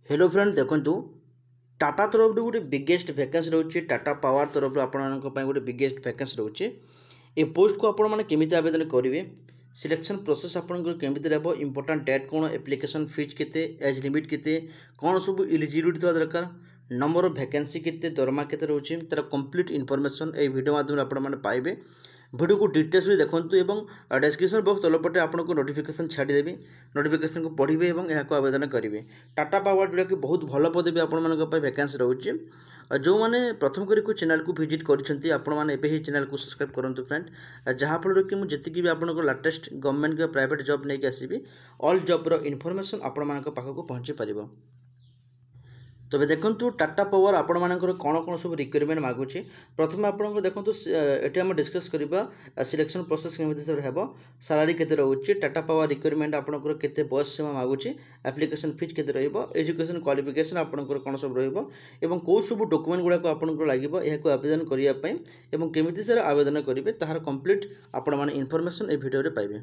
Hello friend देखो टाटा तरफ गोटे बिगेस्ट वैकेंसी रोचे टाटा पावर तरफ आपण गोटे बिगेस्ट वैकेंसी रोचे ये पोस्ट को आपण मैंने केमी आवेदन करेंगे सिलेक्शन प्रोसेस आपंकर केमी रहा इंपोर्टाट डेट कौन एप्लिकेशन फीस केते एज लिमिट केते कौन सब इलिजिबिलिटी थोड़ा दरकार नंबर ऑफ वैकेंसी केते दरमा केते रोचे तार कंप्लीट इनफॉरमेशन ए वीडियो माध्यम आपण मैंने पाइबे वीडियो को डिटेल्स देखो और डिस्क्रिप्शन बॉक्स तलपटे आपको नोटिफिकेशन छाड़देवी नोटिफिकेशन को पढ़े और यहाँ आवेदन करेंगे टाटा पावर जोटा कि बहुत भल पदवी आपण वैकेंसी रोचे जो मैंने प्रथम करी चैनल को विजिट करते ही चैनल को सब्सक्राइब करूँ फ्रेंड जहाँफल कि मुझे भी आप लाटेस्ट गवर्नमेंट कि प्राइवेट जॉब नहीं आसबि ऑल जॉब्र इनफॉरमेशन आपण पाखक पहुँची पार तबे देखो टाटा पावर आपण मानकर कौन कौन सब रिक्वायरमेंट मागुची प्रथम आपको देखो ये आम डिस्कस करवा सिलेक्शन प्रोसेस केमी हम सालारी केते रोचे टाटा पावर रिक्वायरमेंट आपंकर केते बयस सीमा मागुची एप्लिकेशन फीस केते रहिबो एजुकेशन क्वालिफिकेशन आपंकर कौन सब रहिबो एवं कौ सब डॉक्यूमेंट गुड़ाक आपंकर लागिबो यहाको आवेदन करिया पई एवं केमिति सर आवेदन करिवे ताहार कंप्लीट आपण माने इनफॉरमेशन ए वीडियो रे पाइबे।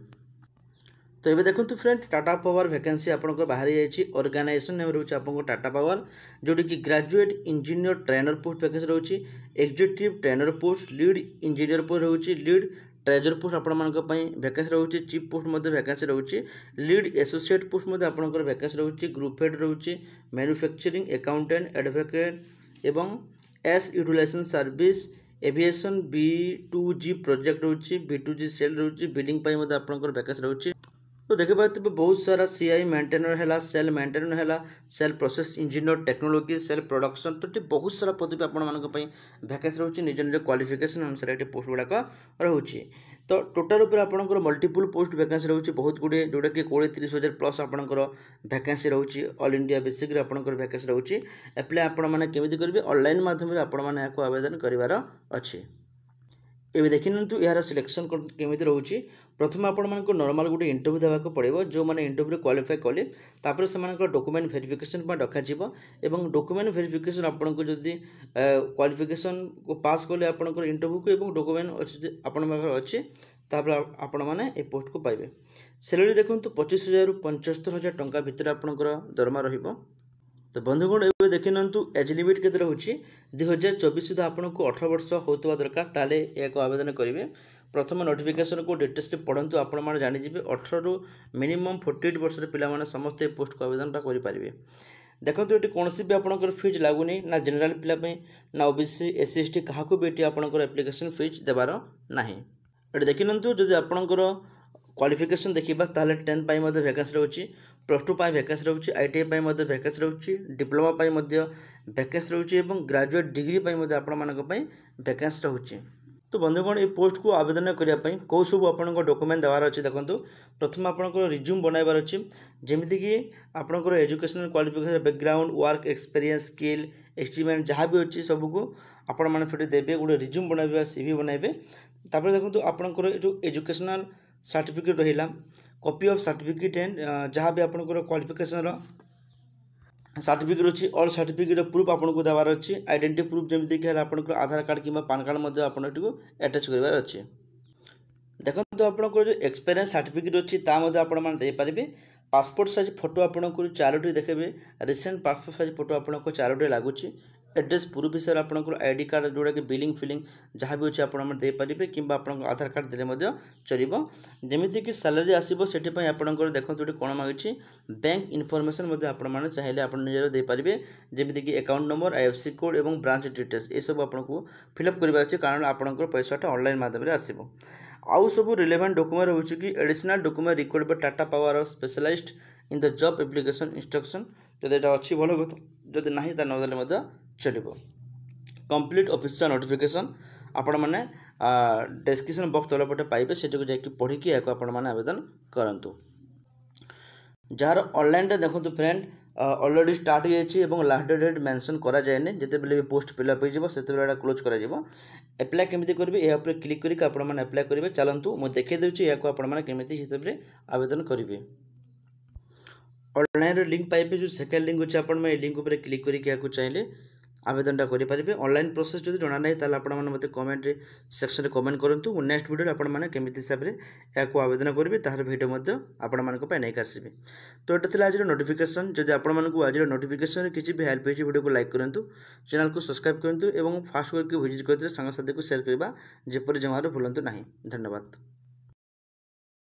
तो ये देखो फ्रेंड टाटा पावर वैकेंसी आपंकर बाहरी जाइए ऑर्गेनाइजेशन नेम रोचे आपको टाटा पावर जोटी कि graduate engineer trainer post vacancy रोचे executive trainer post lead engineer post रोचे लीड ट्रेजर पोस्ट आपंपाई वैकेंसी रोचे चीफ पोस्ट वैकेंसी रोचे लीड एसोसिएट पोस्ट आपंकर वैकेंसी रोचे ग्रुप हेड रोचे मैन्युफैक्चरिंग अकाउंटेंट एडवोकेट एवं S utilization service aviation B2G project रोचे B2G सेल रोचे बिलिंग आपंकर वैकेंसी रोचे तो देखिए बहुत सारा CI मेंटेनर है सेल मेंटेनर है cell process engineer technology cell production तो बहुत सारा पदवी आपण वैकेंसी रोचे निज निज क्वालिफिकेशन अनुसार ये पोस्ट गुड़ाक रोचे तो टोटाल उपर आपंकर मल्टीपल पोस्ट वैकेंसी रोचे बहुत गुड़े जोटा कि 20-30 प्लस आपंकर वैकेंसी रोचे ऑल इंडिया बेसिक आपंकर वैकेंसी रोचे एप्लाई आपण मैंने केमी करेंगे ऑनलाइन माध्यम आपण मैंने आवेदन करार अच्छे एवं देखी निंतु यार सिलेक्शन केमी रोचे प्रथम आपण मानक नॉर्मल गोटे इंटरव्यू देवाक पड़ो जो मैंने इंटरव्यू क्वालिफाई कले तापर से डॉक्यूमेंट वेरिफिकेशन डकाଯିब एवं डॉक्यूमेंट वेरिफिकेशन आपन को जदि क्वालिफिकेशन को पास कले आपंकर इंटरव्यू को एवं डॉक्यूमेंट आपण अच्छे तापर आपण मैंने ए पोस्ट को पाइबे। सैलरी देखो 25,000 ରୁ 75,000 टंका भितर आपंकर दरमा रहिबो। तो बंधुगण ए देखी निंतु एज लिमिट के रोचे 2024 सुधा आपको 18 वर्ष होता दरकार ताले एक आवेदन करेंगे। प्रथम नोटिफिकेशन को डिटेल्स पढ़ु आपने जानीजे 18 ରୁ मिनिमम 48 वर्ष पिला समस्त पोस्ट को आवेदन करेंगे। देखो ये कौन भी आपंकर फीस लगुनि ना जनरल पिलापी ना OBC SC ST क्या भी ये आपंकर एप्लिकेशन फीस देवार ना ये देखी निंतु जब आपंकर क्वालिफिकेशन देखा ताले 10th वैकेंसी रोचे +2 वैकेंसी रोचे ITI वैकेंसी रोचे डिप्लोमा वैकेंसी रोचे ग्रेजुएट डिग्री आपण वैकेंसी रोचे। तो बंधुगण ये पोस्ट को आवेदन करने कौ सब आप डॉक्यूमेंट देवार अच्छे देखो प्रथम आपंकर रिज्यूम बनवार अच्छे जमीक कि आपंकर educational qualification background work experience skill estimate जहाँ भी अच्छी सबको आपण मैंने फिर देवे गोटे रिज्यूम बनवा CV बनइबे। देखो आपंकर जो एजुकेशनल सर्टिफिकेट रहा कॉपी ऑफ सर्टिफिकेट एंड जहाँ भी आपंकर क्वालिफिकेशन सर्टिफिकेट अच्छी ऑल सर्टिफिकेट प्रूफ आपको देवार अच्छी आइडेंटिटी प्रूफ जमीक है आपंकर आधार कार्ड कि पान कार्ड आपको अटैच करार अच्छे। देखो आपंकर जो एक्सपीरियंस सर्टिफिकेट अच्छी आपरे पासपोर्ट साइज फोटो आपको 4टी देखे रिसेंट पासपोर्ट साइज फोटो आपको 4टी लगुच एड्रेस प्रूफ विषय आपंकर ID कार्ड जोड़ा कि बिलिंग फिलिंग जहाँ भी अच्छे आपरे कि आधार कार्ड देने चलो जमीक कि सैलरी आसो से आपंकर देखो ये कौन मांगी बैंक इनफॉरमेशन आपने चाहिए आप निजे देपारे जमीक कि अकाउंट नंबर IFSC कोड और ब्रांच डिटेल्स ये सब आपको फिलअप करवा अच्छे कारण आपंकर पैसाटा ऑनलाइन माध्यम आसो आउ सब रिलेवेंट डॉक्यूमेंट रोचे कि additional document required by Tata Power specialized in the job application instruction जब यहाँ अच्छी भल कथा जदि ना नदेले चलो कंप्लीट ऑफिशियल नोटिफिकेशन आपण मैंने डिस्क्रिप्शन बॉक्स तलपटे पाइबे से पढ़ी आपने आवेदन करूँ जार ऑनलाइन देखो फ्रेंड ऑलरेडी स्टार्ट हो जाए लास्ट डेट मेंशन करा जाए जिते बेले भी पोस्ट फिलअप हो क्लोज कर एप्लाई केमी करेंगे यहाँ पर क्लिक करके आपने एप्लाई करेंगे चलतु मुझे देखा दूसरी यहाँ आपने केमी हिसाब से आवेदन करेंगे। ऑनलाइन लिंक पाइबे जो सेकेंड लिंक अच्छे आप लिंक पर क्लिक करके यहाँ चाहिए आवेदनटा करेंगे। ऑनलाइन प्रोसेस जो जाना नहीं ताल आप मत कमेंट सेक्शन में कमेंट करूँ। नेक्स्ट वीडियो आपने केमी हिसाब से यहाँ आवेदन करेंगे तार भिडियो आपण नहीं आसबे। तो ये था आज नोटिफिकेशन। जब आपको आज नोटिफिकेशन किसी भी हेल्प होती वीडियो को लाइक करूँ, चैनल को सब्सक्राइब करूँ और फास्ट करके विजिट करते सांगसाथी को शेयर करवा जेपरी जमार भूलु ना। धन्यवाद।